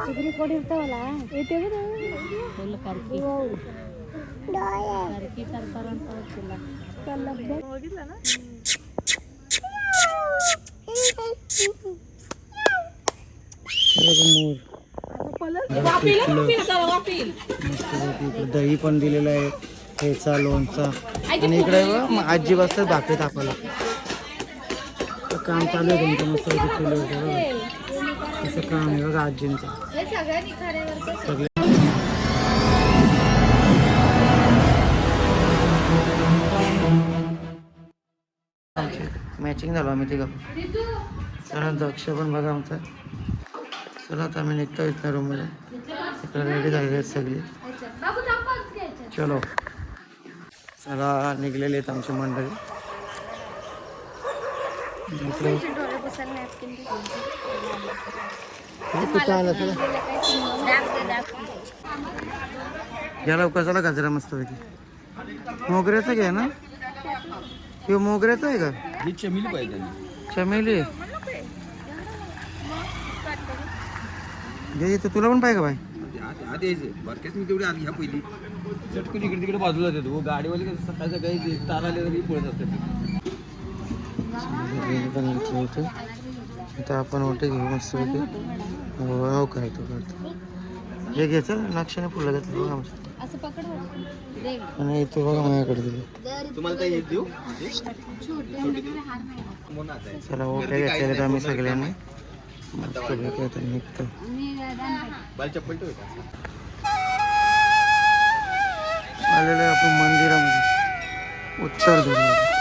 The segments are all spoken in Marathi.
ಚಿಗುರಿ ಕೊಡಿರ್ತಾವಲ್ಲ ಫುಲ್ ಕರ್ಕಿ ಕರ್ಕಿ ತರ್ತಾರಂತ ಗೊತ್ತಿಲ್ಲ ಹೋಗಿಲ್ಲನ दही पण दिलेलं आहे ठेचा लोणचा आणि इकडे आजी वाजता भाकरी तापायला काम चालू आहे त्यांचं मस्त असं काम आहे बघा आजींचं सगळे मॅचिंग झालो आम्ही तिघं चला दक्ष पण बघा आमचा चला आता आम्ही निघतो इथल्या रूममध्ये इकडे रेडी झालेली आहेत सगळी चलो चला निघलेले आहेत आमची मंडळी कुठं आलं तुला घ्या लवकर चला गजरा मस्त पैकी मोगऱ्याचं घ्या ना किंवा मोगऱ्याचं आहे का ही चमेली पाहिजे चमेली घे इथं तुला पण पाहिजे का बाई आधी यायचे बारकेच मी तेवढी आधी ह्या पहिली चटकून इकडे तिकडे बाजूला देतो गाडीवाले कसं सकाळी सकाळी तार आले तरी पळत असतात इथं आपण ओटे घेऊ मस्त पैकी हो करतो हे घ्यायचं लक्षाने फुलं घेतलं बघा आमचं आणि इथं बघा माझ्याकडे दिलं तुम्हाला काही देऊ चला ओटे घेतलेले आम्ही सगळ्यांनी मस्त पैकी निघतो आलेलं आपण मंदिरामध्ये उत्तर दिलं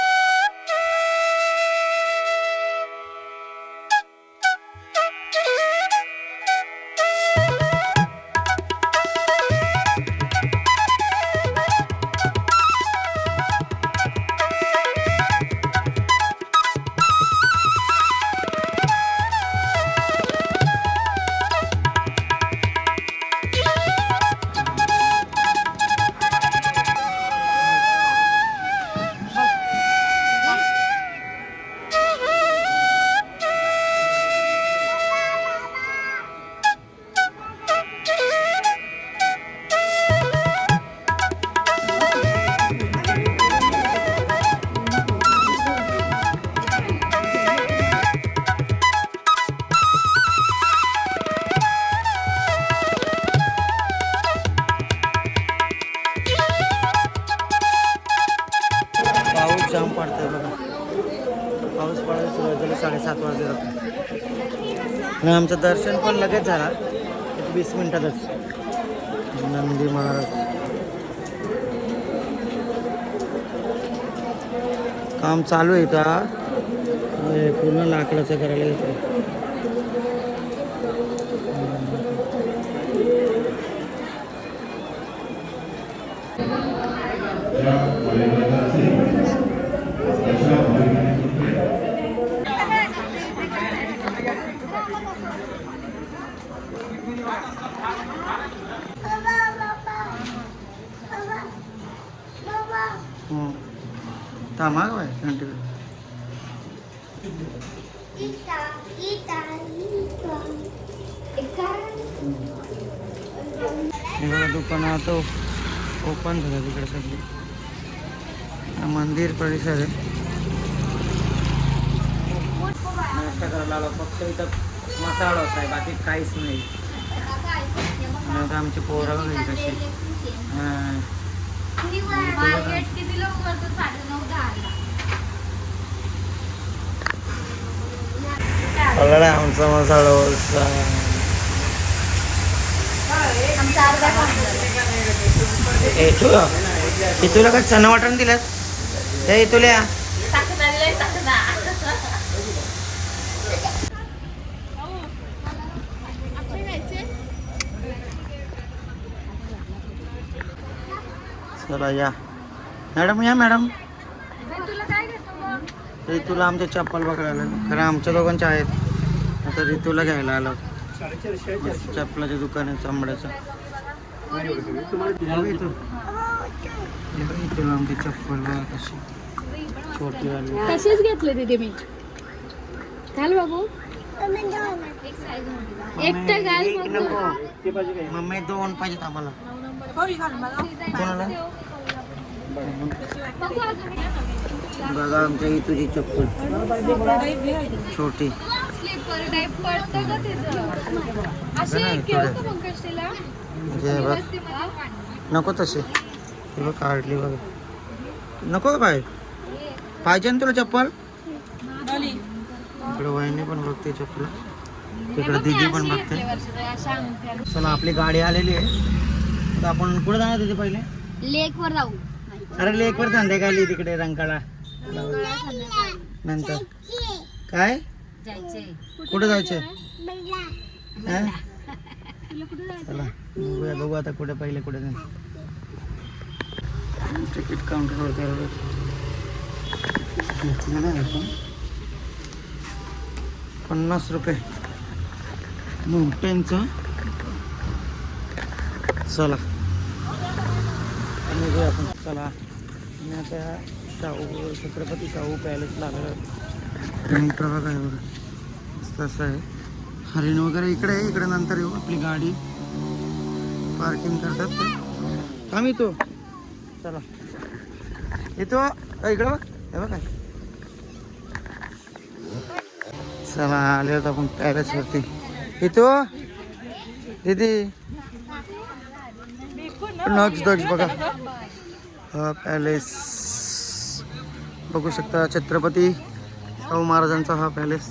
जाम पडतंय बघा पाऊस पडायला सुरुवात झाली 7:30 वाजले आणि आमचं दर्शन पण लगेच झाला 20 मिनिटातच नंदी महाराज काम चालू आहे का पूर्ण लाकडाचं करायला येतं थांबा काय कंटिन्यू दुकानात ओपन झालं तिकडे सगळी मंदिर परिसर आहे नाश्ता करायला आलो फक्त इथं मसाला होता आहे बाकी काहीच नाही आता आमची पोरं वगैरे कशी आमचा मसाला तुला काय चना वाटण दिलं ते तुला चला या मॅडम या मॅडम तुला आमच्या चप्पल बघायला खरं आमच्या दोघांचे आहेत आता ऋतूला घ्यायला आलो चप्पलाच्या दुकान आहे चांबड्याचं तुला आमची चप्पल कशी छोटी आली तशीच घेतले तिथे मी घाल बाबू एकटं घाल एक मग. नको मम्मी 2 पाहिजेत आम्हाला कोणाला बघू अजून. बघा आमच्या ही तुझी चप्पल छोटी स्लीपर टाईप पडतं का तिथं असे नाही, घेऊ थोडे. का पंकज तिला म्हणजे बघ नको तसे हे बघ काढली बघ नको का बाहेर पाहिजे ना तुला चप्पल इकडे वहिनी पण बघते चप्पल तिकडे दीदी पण बघते चला आपली गाडी आलेली आहे आता आपण कुठे जाणार तिथे पहिले लेक वर जाऊ अरे लेकवर संध्याकाळी तिकडे रंकाळा नंतर काय कुठे जायचे चला बघूया बघू आता कुठे पहिले कुठे जायचं तिकीट काउंटरवर करायला घेतलं नाही आपण 50 रुपये मोठ्यांचं चला निघूया आपण चला आणि आता शाहू छत्रपती शाहू पॅलेस लागलं प्रभाग आहे बघा तसं आहे हरिण वगैरे इकडे आहे इकडे नंतर येऊ आपली गाडी पार्किंग करतात काम येतो चला येतो इकडे बघ हे बघ चला आले होत आपण पॅलेसवरती येतो दीदी नक्स डक्स बघा हा पॅलेस बघू शकता छत्रपती शाहू महाराजांचा हा पॅलेस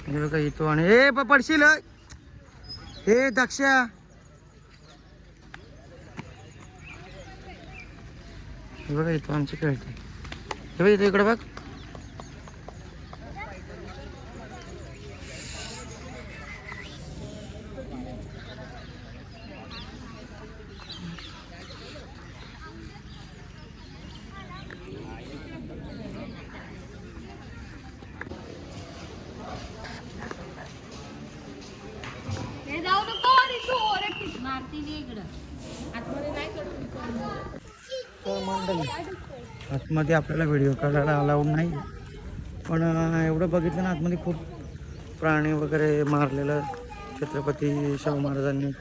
हे बघा येतो आणि हे पडशील हे दक्षा हे बघा येतो आमची खेळते हे बघ येतो इकडे बघ जाऊ नको अरे तू ओरडतीस मारती नाही इकडं आतमध्ये नाही आतमध्ये आपल्याला व्हिडिओ काढायला अलाउड नाही पण एवढं बघितलं ना आतमध्ये खूप प्राणी वगैरे मारलेलं छत्रपती शाहू महाराजांनी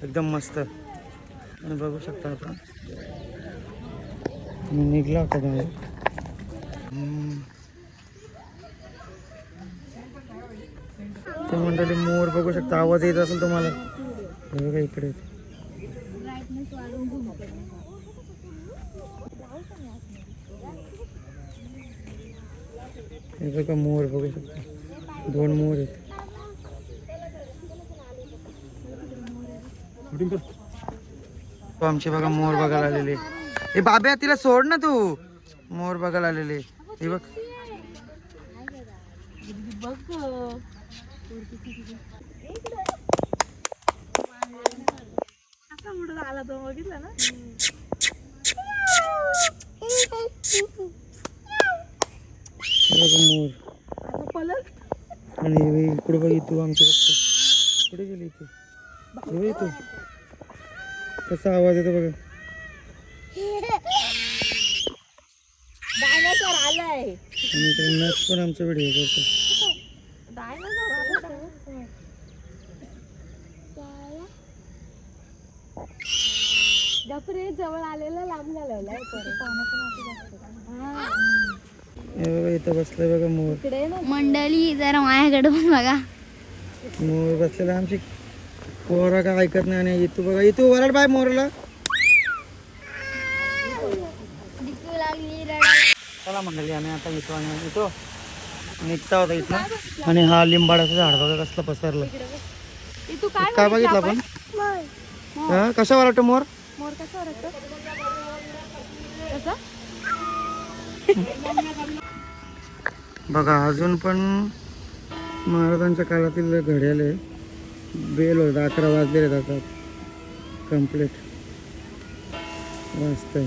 एकदम मस्त आणि बघू शकता आपण मी निघला होता बाहेर ते मंडळी मोर बघू शकता आवाज येत असेल तुम्हाला हे बघा इकडे हे बघा मोर बघू शकता 2 मोर आहेत आमचे बघा मोर बघायला आलेले हे बाब्या तिला सोड ना तू मोर बघायला आलेले हे बघ आला तो बघितला ना मोर आणि इकडे बघ तू आमच्या कुठे गेली इथे हे तू कसा आवाज येतो बघा डायनासोर आलाय आणि इकडे नक्स पण आमचा व्हिडिओ करतो डफरे जवळ आलेला लांब घालवलाय इथं बसलाय बघा मोर मंडळी जरा माझ्याकडे पण बघा मोर बसलेला आमची पोरा का ऐकत नाही आणि इथू बघा इथू वरड बाय मोरला चला मंडळी आम्ही आता येतो आणि येतो निघता होता इथं आणि हा लिंबाडाचं झाड बघा कसलं पसरलं काय बघितलं आपण हा कशा वाटतं मोर मोर कसा वाटतो कसा बघा अजून पण महाराजांच्या काळातील घड्याळ आहे बेल होत 11 वाजलेले जातात कम्प्लीट वाजतंय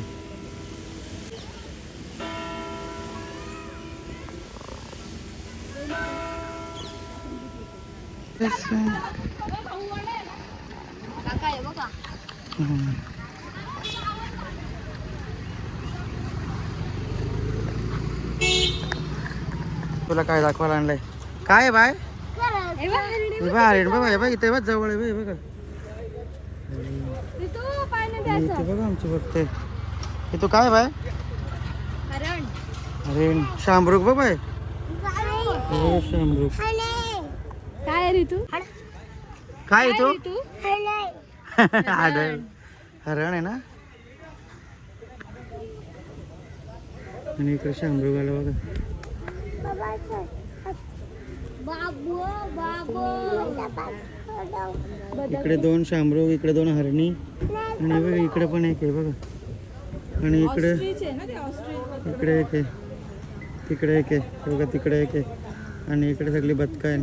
तुला काय दाखवायला आणलंय? काय आहे बाय? हे बघ हरिण बघ, हे बघ इथे बघ जवळ आहे बघ, बघ इथे बघ आमची बघते. हे तू काय बाय? हरिण. शामरुख बघ बाय. हो शामरुख. काय रे तू? काय आहे तू? हरण. हरण आहे ना. आणि इकडे शामरुख आला बघा. इकडे 2 शामरुख, इकडे 2 हरणी आणि बघा इकडे पण एक आहे बघा. आणि इकडे इकडे एक आहे, तिकडे एक आहे बघा, तिकडे एक आहे आणि इकडे सगळी बदकं आहे.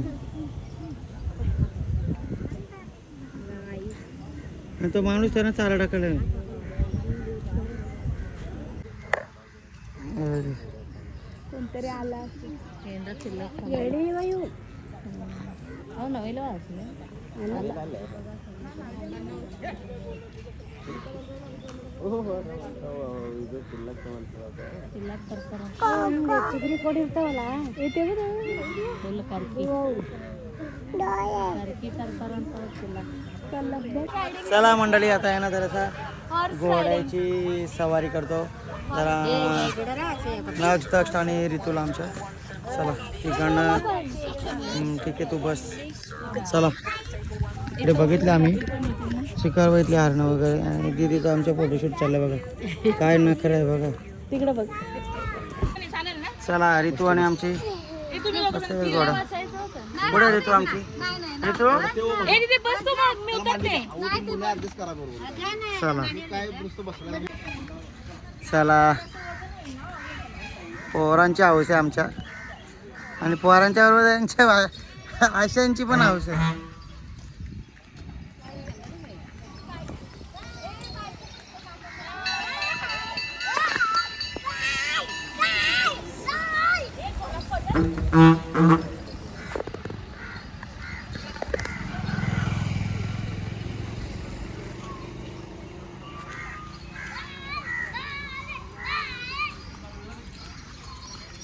आणि तो माणूस त्यांना चारा टाकायला. कोणतरी आला चला मंडळी, आता आहे ना जरासा घोड्याची सवारी करतो जरा. नक्ष आणि ऋतूला आमच्या. चला तिकडनं. ठीक आहे तू बस. चला इकडे बघितलं आम्ही शिकार बघितले, हरणं वगैरे. आणि दीदीचं आमच्या फोटोशूट चाललं बघा. काय नखरं आहे बघा तिकडे बघ. चला ऋतू आणि आमची घोडा. पुढे ऋतू आमची. ऋतू चला चला. पोरांची हौस आहे आमच्या आणि पोरांच्या बरोबर त्यांच्या आशांची पण हौस आहे.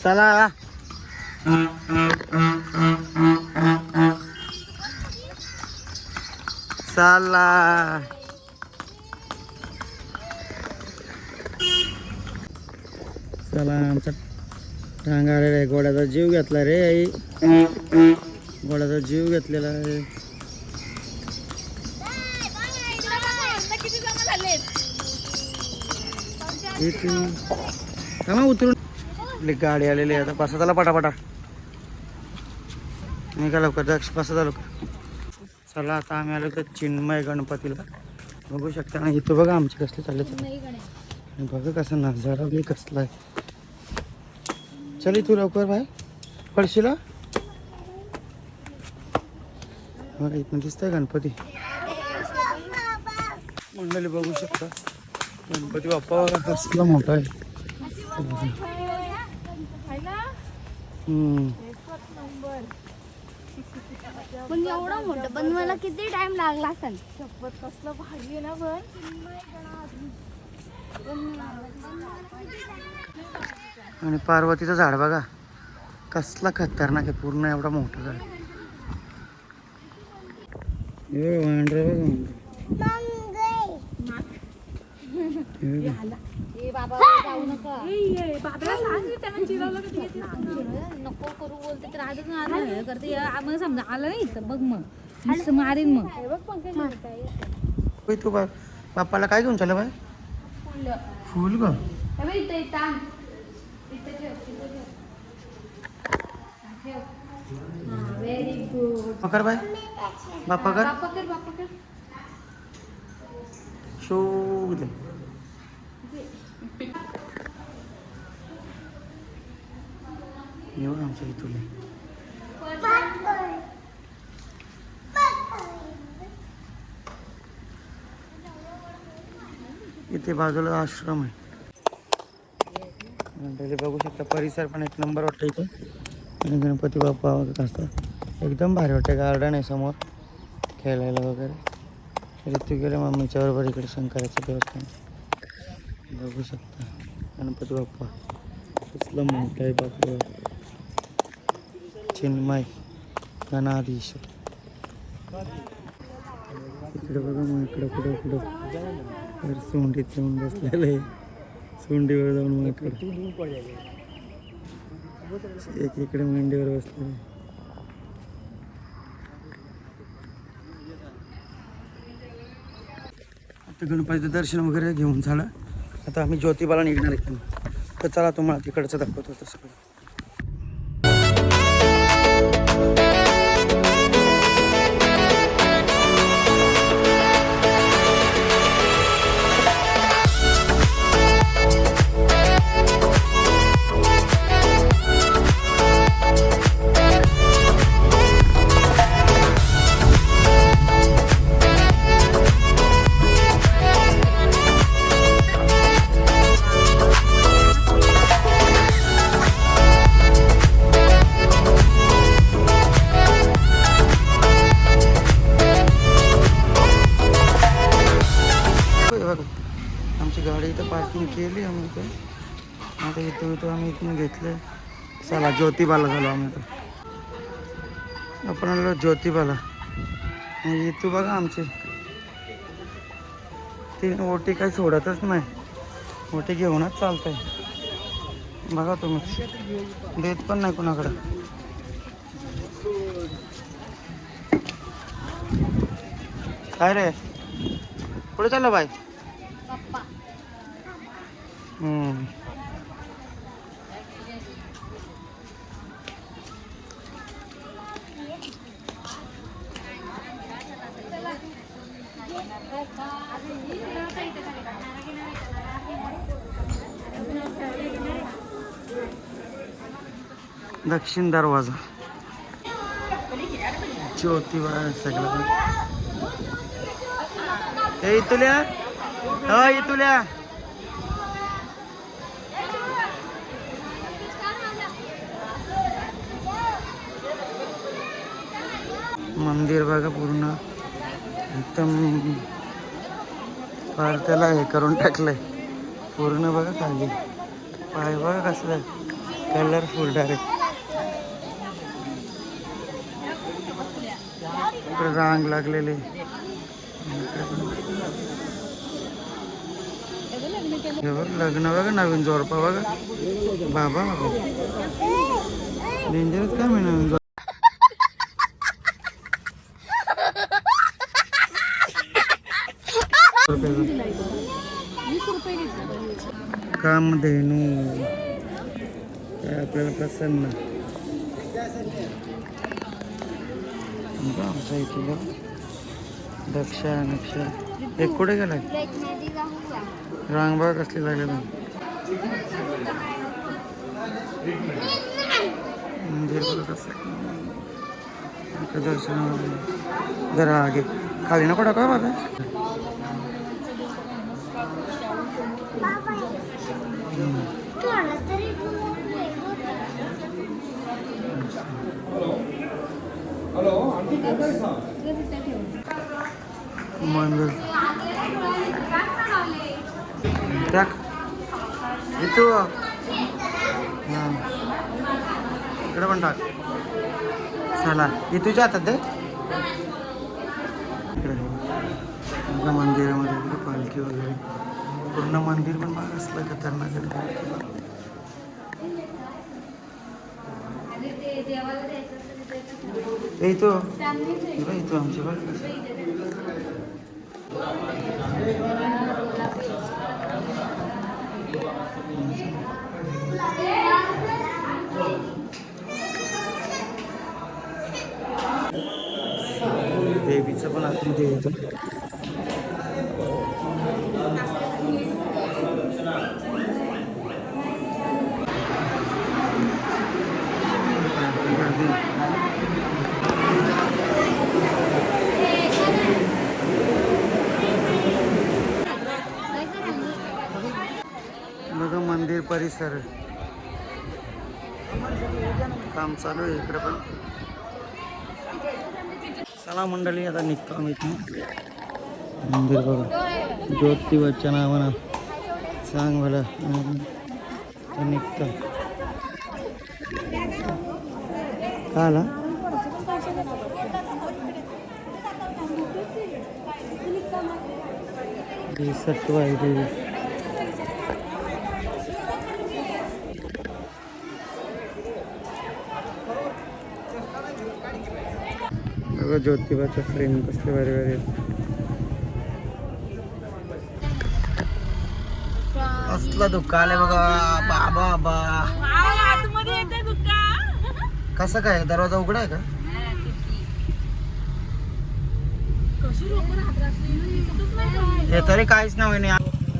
चला चला. चला आमचा टांगा आलेला आहे. घोड्याचा जीव घेतला रे आई. घोड्याचा जीव घेतलेला आहे. उतरून गाडी आलेली आहे. आता पासा झाला पटापटा. नाही का लवकर दक्ष पासा झालो. चला आता आम्ही आलो तर चिन्मय गणपतीला. बघू शकता ना इथं बघा आमचे कसले चालले. आणि बघा कसं नजारा बी कसला आहे. चल तू लवकर बाय पडशील. बघा इथून दिसतंय गणपती. मंडळी बघू शकता गणपती बाप्पा कसला मोठा आहे. पण एवढं मोठं पण मला किती टाइम लागला असेल. कसलं भारी आहे ना. आणि पार्वतीचं झाड बघा कसला खतरनाक आहे. पूर्ण एवढा मोठा झाड. नको करू बोलते तर आजच आलं करते. मग समजा आलं नाही तर बघ मग मारीन मग. तू बाप्पाला काय घेऊन चाललं बाय? फुल ग. Very good. पकड बाय बाप्पा कर. शो दे. येऊ आमच्या इथून. इथे बाजूला आश्रम आहे. बघू शकता परिसर पण एक नंबर वाटतं इथे. आणि गणपती बाप्पा वगैरे असतात. एकदम भारी वाटतं. गार्डन आहे समोर खेळायला वगैरे. ऋतू गेले मम्मीच्या बरोबर इकडे शंकराचं देवस्थान. बघू शकता गणपती बाप्पा कसलं मोठं आहे बाप्पा. चिन्मय गणाधीश. इकडे बघा मग इकडं कुठं तर सोंडीत जाऊन बसलेलं आहे. सोंडीवर जाऊन मग एक इकडे मेंढीवर बसले. आता गणपतीचं दर्शन वगैरे घेऊन झालं. आता आम्ही ज्योतिबाला निघणार आहे. तर चला तुम्हाला तिकडचं दाखवतो तसं. आमची गाडी इथं पार्किंग केली आम्ही इथं. आता इथं आम्ही इथून घेतलं. चला ज्योतिबाला झालो आम्ही तर. आपण आलो ज्योतिबाला. म्हणजे इथं बघा आमची तीन ओटी काही सोडतच नाही. ओटी घेऊनच चालतंय. बघा तुम्ही देत पण नाही कोणाकडं. काय रे पुढे चाललं बाय. दक्षिण दरवाजा ज्योतिबा सगळं. हे इथुल्या इथुल्या मंदिर बघा पूर्ण एकदम फार त्याला हे करून टाकलंय पूर्ण. बघा खाली पाय बघा कसलं कलरफुल डायरेक्ट. रांग लागलेले. हे बघ लग्न बघा नवीन जोडपा बघा. बाबा डेंजरच काय मी नवीन जोडपा. कामधेनू आपल्याला प्रसन्न. आमचा इथे दक्षा नक्षा एक कुठे गेला. रांग बघा कसली लागली. मंदिर बघा कसं दर्शन जरा आगे खाली नको टाका बाबा. मंदिर टाक इथं. हां इकडे पण टाक. चला इथूच्या हातात दे. इकडे मंदिरामध्ये पालखी वगैरे पूर्ण मंदिर पण बघ असलं खतरनाक. इथं इथं आमची बघ देवीचं पण आतमध्ये येतं. बघा मंदिर परिसर काम चालू आहे इकडे पण. चला मंडळी आता निघतो आम्ही इथून. मंदिर बघा ज्योतिबाच्या नावानं सांग मला निघतो. काय आला सत्व आहे ते बघा ज्योतिबाच्या फ्रेम कसले भारी भारी आहेत. असला धुक्का आले बघा बाबा बा. कसं काय दरवाजा उघडा आहे का? हे तरी काहीच नाही.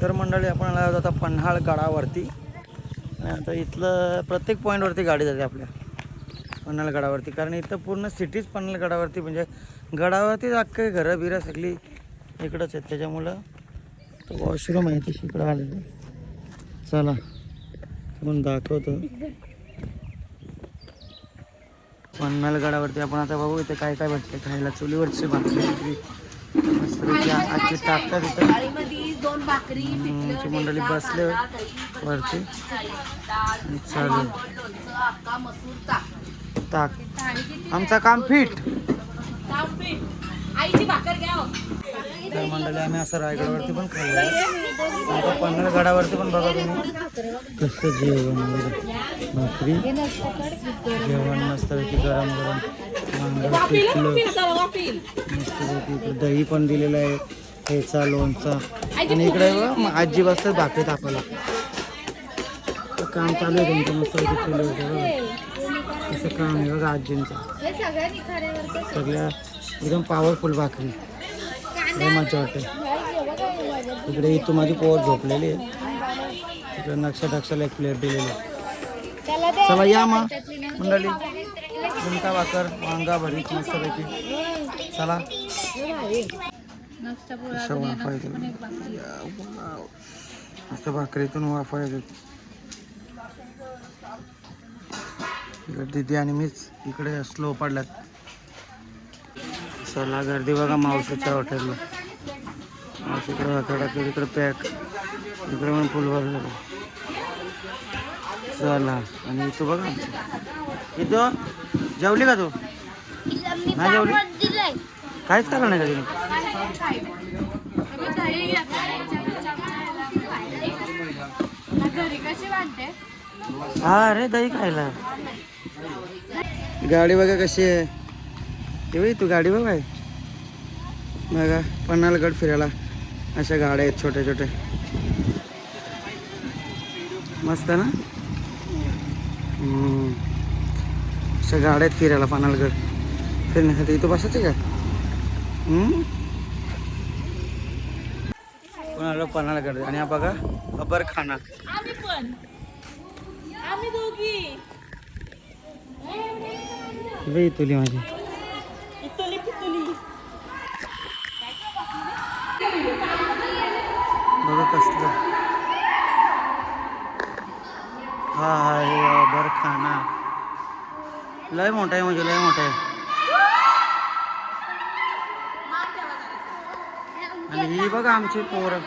तर मंडळी आपण आला होता पन्हाळ गडावरती. आता इथलं प्रत्येक पॉईंटवरती गाडी जाते आपल्या पन्हाळ गडावरती, कारण इथं पूर्ण सिटीच पन्हाळ गडावरती, म्हणजे गडावरतीच अख्खे घरं बिरं सगळी इकडंच आहेत. त्याच्यामुळं तो वॉशरूम आहे तशी इकडं आलेलं. चला म्हणून दाखवतो पन्हाळ गडावरती. आपण आता बघू इथे काय काय भेटते खायला. चुलीवरची भाकरी मस्तपैकी आजची टाकतात इथं. मंडळी बसले वरती आणि चालू ताक. आमचं काम फिट. तर मंडळी आम्ही असं रायगडावरती पण खाल्लं. आता पन्हाळ गडावरती पण बघा तुम्ही कसं जेवण वगैरे. भाकरी जेवण मस्तपैकी गरम गरम वांगं पिठलं मस्तपैकी. इकडे दही पण दिलेलं आहे, ठेचा लोणचा. आणि इकडे आजी बसतात भाकरी तापायला. काम चालू आहे त्यांचं मस्तपैकी चुलीवरती बघा कसं काम आहे बघा आजींचं. सगळ्या एकदम पॉवरफुल भाकरी, लय मजा वाटते. इकडे तू माझी पोर झोपलेली आहे. इकडे नक्षा एक प्लेट दिलेली आहे. चला या मग मंडळी. झुणका भाकर वांगा भरीत मस्तपैकी. चला वाफा येते मस्त भाकरीतून वाफा येते. इकडे दिदी आणि मीच इकडे स्लो पडल्यात. चला गर्दी बघा मावशीच्या हॉटेलला. मावशीकडे भाकर टाकली, इकडे पॅक, इकडे पण फुल भरलेलं. चला आणि तू बघा इथं जेवली का तू? नाही जेवली? काहीच खाल्लं नाही का तिने? हा अरे दही खायला. गाडी बघा कशी आहे. ते तू गाडी बघ आहे बघा. पन्हाळगड फिरायला अशा गाड्या आहेत छोट्या छोट्या. मस्त ना. अशा गाड्या आहेत फिरायला पन्हाळगड फिरण्यासाठी. इथं बसायचं का? कोणाला पन्हाळगड. आणि हा बघा अबरखाना. तुली माझी बघा कसलं. हा हा हे अबरखाना लय मोठा आहे, म्हणजे लय मोठा आहे. आणि ही बघा आमची पोरं.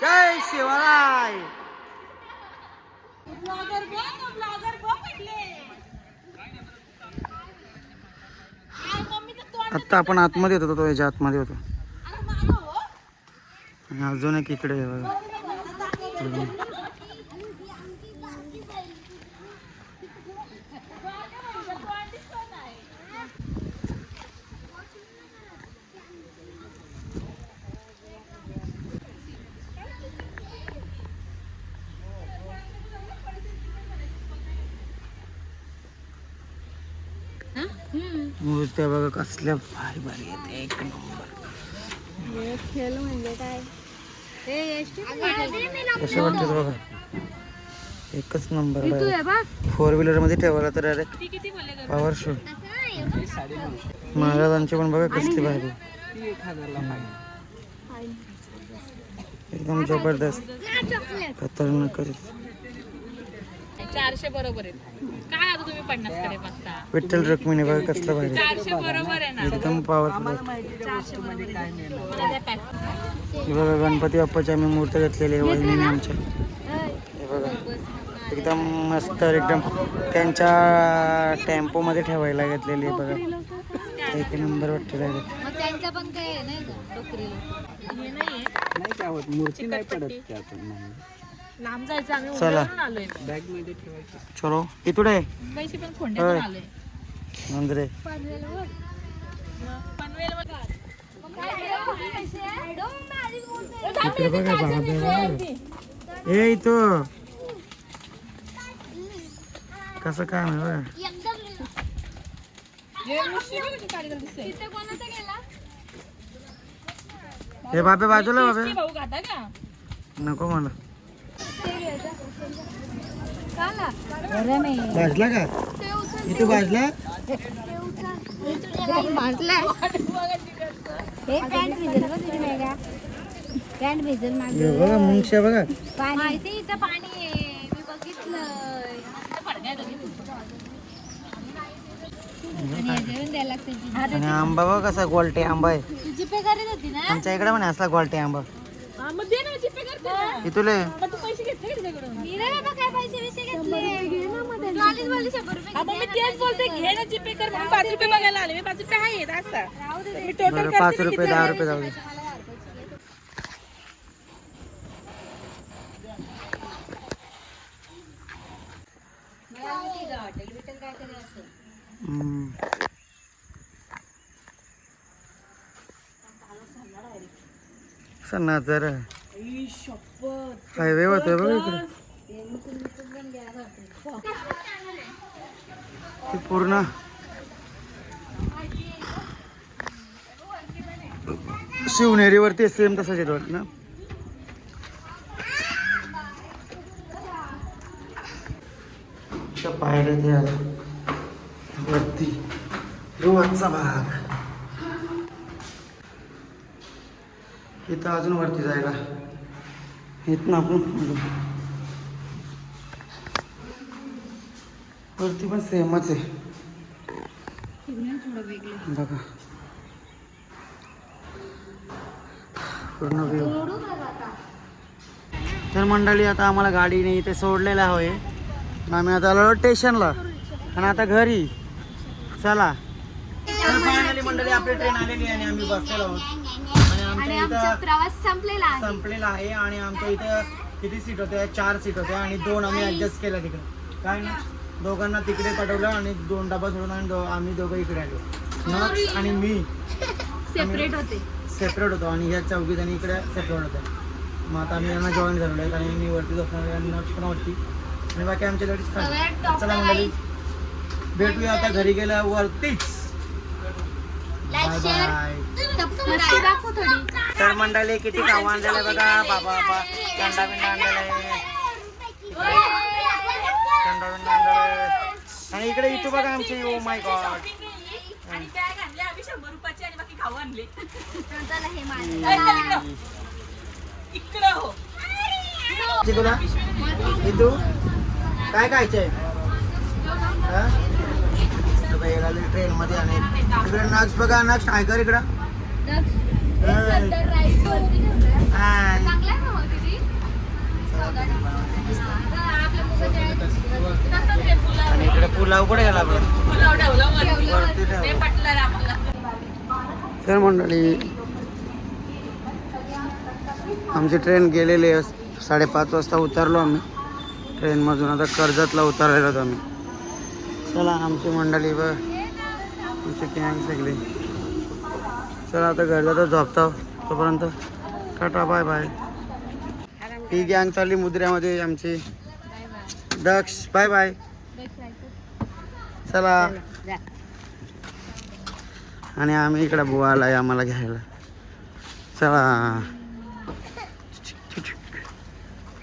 जय शिवराय. आत्ता आपण आतमध्ये होतो, तो याच्या आतमध्ये होतो. आणि अजून एक इकडे मूर्त्या बघा कसल्या भारी भारी आहेत. एक नंबर. खेळ म्हणजे काय कसं वाटतं बघा. एकच नंबर. 4 व्हीलर मध्ये ठेवायला तर डायरेक्ट पॉवर शो. महाराजांची पण बघा कसली भारी. एकदम जबरदस्त खतरनाक. 400 बरोबर आहे. काय आता तुम्ही 50 कडे बघता? विठ्ठल रुक्मिणी बघा कसलं भारी 400 बरोबर आहे ना. एकदम पॉवरफुल. 400 बरोबर आहे. मला द्या pack. हे बघा गणपती बाप्पाची आम्ही मूर्त घेतलेली आहे वहिनीने आमच्या. हे बघा एकदम मस्त एकदम त्यांच्या टेम्पोमध्ये ठेवायला घेतलेली आहे बघा. एक नंबर वाटते डायरेक्ट. मग त्यांचा पण काय आहे नाही का डोकरीला. हे नाहीये. नाही काय होत मूर्ती नाही पडत त्यातून लांब जायचं आम्ही चला. उद्यावरून आलोय. बॅग मध्ये ठेवायची. चलो इथुडे मुंबईची पण खोंड्यातून आलोय. नंदरे पनवेलवर. इकडे बघा बाबा. ए इथं कसं काय आहे बघा. हे मुशी बघ कशी काळी दिसते. हे बाबे बाजूला बाबे ती भाऊ खाता का? नको मला. अरे नाही भाजला का इथं भाजला. हे पॅन्ट भिजल बघ तुझी वेगळा. पॅन्ट भिजल हे बघा मुंगशा बघा. माहिती इथं पाणी आहे मी बघितलंय. जेवण द्यायला लागतं. आणि आंबा बघा कसा गोलटे आंबा आहे. तुझी पे करीत होती ना. आमच्या इकडे पण असला गोलटे आंबा. हा, मग दे ना जीपे करते ना. इथुले मग तू पैसे घेतले का तिच्याकडून? मी नाही बाबा काय पैसे विषय घेतले. तू आलीच बोलली 100 रुपये हा, मग मी तेच बोलते घे ना जीपे कर म्हणून 5 रुपये बघायला आले. मी 5 रुपये आहेत असा. मी टोटल बरं करते 5 ना रुपये किती 10 आहे. रुपये जाऊ दे. हम्म. सन्ना जरा आई, शपथ. हायवे होतोय बघा इकडे. ते पूर्ण शिवनेरीवरती सेम तसंच येतो ना. पायऱ्या ते आलं वरती वरचा भाग. इथं अजून वरती जायला इथं आपण वरती पण सेमच आहे बघा पूर्ण व्ह्यू. तर मंडळी आता आम्हाला गाडीने इथे सोडलेलं आहे. आम्ही आता आलो स्टेशनला आणि आता घरी. चला तर फायनली मंडळी आपली ट्रेन आलेली आहे आणि आम्ही बसलेलो आहोत आणि आमच्या इथं प्रवास संपलेला आहे. आणि आमच्या इथं किती सीट होत्या 4 सीट होत्या आणि 2 आम्ही ॲडजस्ट केल्या तिकडे. काय ना दोघांना तिकडे पाठवलं आणि 2 डबा सोडून आणि आम्ही दोघं इकडे आलो. नक्ष आणि मी सेपरेट होतो आणि ह्या चौघी जणी इकडे सेपरेट होत्या. मग आता आम्ही यांना जॉईन झालेलो आहे आणि मी वरती झोपणार आणि नक्ष पण वरती आणि बाकी आमच्या लेडीज खाली. चला मंडळी भेटूया आता घरी गेल्यावरतीच. Bye bye. तर मंडळी किती खाऊ आणलेलं आहे बघा. बाबा कंडा बिंडा आणलेला आहे. कंडा बिंडा आणलेला आहे. आणि इकडे इथं बघा आमची. Oh my God. आणि बॅग आणली आम्ही 100 रुपयाची आणि बाकी खाऊ आणले. इकडं हो. तुला इथू काय खायचंय ट्रेन मध्ये. आणि इकडे नक्ष बघा. नक्ष आहे कर इकडं. आणि इकडे पुलाव कुठे गेला आपण. तर मंडळी आमची ट्रेन गेलेली आहे. 5:30 वाजता उतरलो आम्ही ट्रेनमधून. आता कर्जतला उतरलेलो होतो आम्ही. चला आमची मंडळी व आमची गँग सगळी. चला आता घर जाता झोपता. तोपर्यंत टाटा बाय बाय. ही गँग चालली मुद्र्यामध्ये आमची. दक्ष बाय बाय. चला आणि आम्ही इकडे बुवा आलाय आम्हाला घ्यायला. चला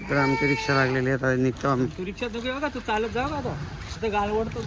इकडे आमची रिक्षा लागलेली आहे. आता निघतो आम्ही. तू रिक्षा बघा तू चालत जाऊ का आता गाळ ओढतो.